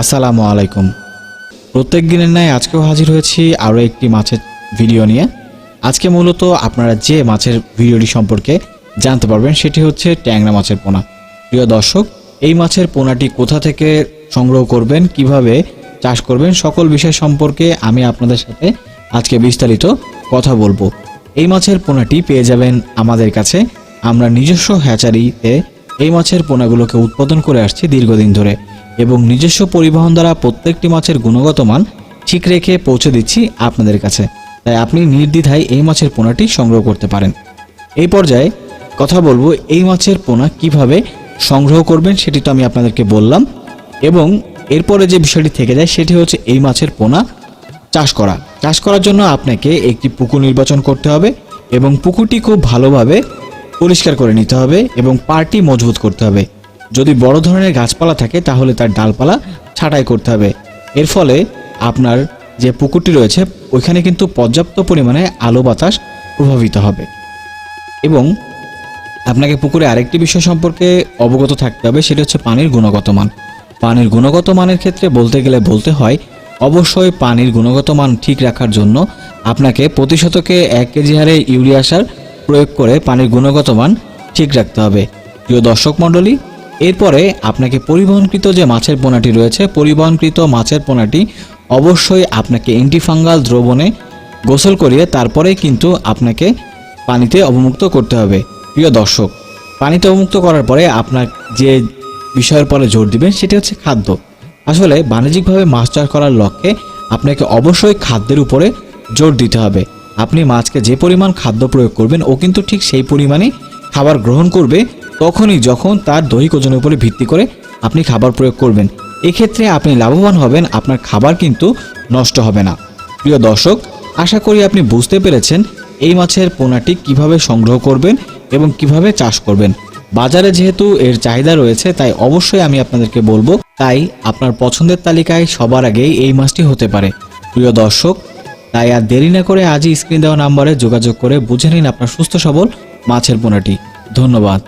আসসালামু আলাইকুম। প্রত্যেক দিনের ন্যায় আজকেও হাজির হয়েছি আরও একটি মাছের ভিডিও নিয়ে। আজকে মূলত আপনারা যে মাছের ভিডিওটি সম্পর্কে জানতে পারবেন সেটি হচ্ছে ট্যাংরা মাছের পোনা। প্রিয় দর্শক, এই মাছের পোনাটি কোথা থেকে সংগ্রহ করবেন, কিভাবে চাষ করবেন, সকল বিষয় সম্পর্কে আমি আপনাদের সাথে আজকে বিস্তারিত কথা বলবো। এই মাছের পোনাটি পেয়ে যাবেন আমাদের কাছে। আমরা নিজস্ব হ্যাচারিতে এই মাছের পোনাগুলোকে উৎপাদন করে আসছি দীর্ঘদিন ধরে এবং নিজস্ব পরিবহন দ্বারা প্রত্যেকটি মাছের গুণগত মান ঠিক রেখে পৌঁছে দিচ্ছি আপনাদের কাছে। তাই আপনি নির্দ্বিধায় এই মাছের পোনাটি সংগ্রহ করতে পারেন। এই পর্যায়ে কথা বলবো এই মাছের পোনা কিভাবে সংগ্রহ করবেন সেটি তো আমি আপনাদেরকে বললাম, এবং এরপরে যে বিষয়টি থেকে যায় সেটি হচ্ছে এই মাছের পোনা চাষ করার জন্য আপনাকে একটি পুকুর নির্বাচন করতে হবে এবং পুকুরটি খুব ভালোভাবে পরিষ্কার করে নিতে হবে এবং পাড়টি মজবুত করতে হবে। যদি বড় ধরনের গাছপালা থাকে তাহলে তার ডালপালা ছাঁটাই করতে হবে। এর ফলে আপনার যে পুকুরটি রয়েছে ওইখানে কিন্তু পর্যাপ্ত পরিমাণে আলো বাতাস প্রভাবিত হবে। এবং আপনাকে পুকুরে আরেকটি বিষয় সম্পর্কে অবগত থাকতে হবে, সেটা হচ্ছে পানির গুণগত মান। পানির গুণগত মানের ক্ষেত্রে বলতে গেলে বলতে হয় অবশ্যই পানির গুণগত মান ঠিক রাখার জন্য আপনাকে প্রতি শতকে 1 কেজি হারে ইউরিয়া সার প্রয়োগ করে পানির গুণগত মান ঠিক রাখতে হবে। প্রিয় দর্শক মণ্ডলী, এরপরে আপনাকে পরিবহনকৃত যে মাছের পোনাটি রয়েছে, পরিবহনকৃত মাছের পোনাটি অবশ্যই আপনাকে অ্যান্টিফাঙ্গাল দ্রবণে গোসল করিয়ে তারপরে কিন্তু আপনাকে পানিতে অবমুক্ত করতে হবে। প্রিয় দর্শক, পানিতে অবমুক্ত করার পরে আপনার যে বিষয়ের পরে জোর দিবেন সেটি হচ্ছে খাদ্য। আসলে বাণিজ্যিকভাবে মাছ চাষ করার লক্ষ্যে আপনাকে অবশ্যই খাদ্যের উপরে জোর দিতে হবে। আপনি মাছকে যে পরিমাণ খাদ্য প্রয়োগ করবেন ও কিন্তু ঠিক সেই পরিমাণে খাবার গ্রহণ করবে তখনই যখন তার দৈহিক ওজনের উপরে ভিত্তি করে আপনি খাবার প্রয়োগ করবেন। এক্ষেত্রে আপনি লাভবান হবেন, আপনার খাবার কিন্তু নষ্ট হবে না। প্রিয় দর্শক, আশা করি আপনি বুঝতে পেরেছেন এই মাছের পোনাটি কিভাবে সংগ্রহ করবেন এবং কিভাবে চাষ করবেন। বাজারে যেহেতু এর চাহিদা রয়েছে তাই অবশ্যই আমি আপনাদেরকে বলবো, তাই আপনার পছন্দের তালিকায় সবার আগেই এই মাছটি হতে পারে। প্রিয় দর্শক, তাই আর দেরি না করে আজই স্ক্রিন দেওয়া নাম্বারে যোগাযোগ করে বুঝে নিন আপনার সুস্থ সবল মাছের পোনাটি। ধন্যবাদ।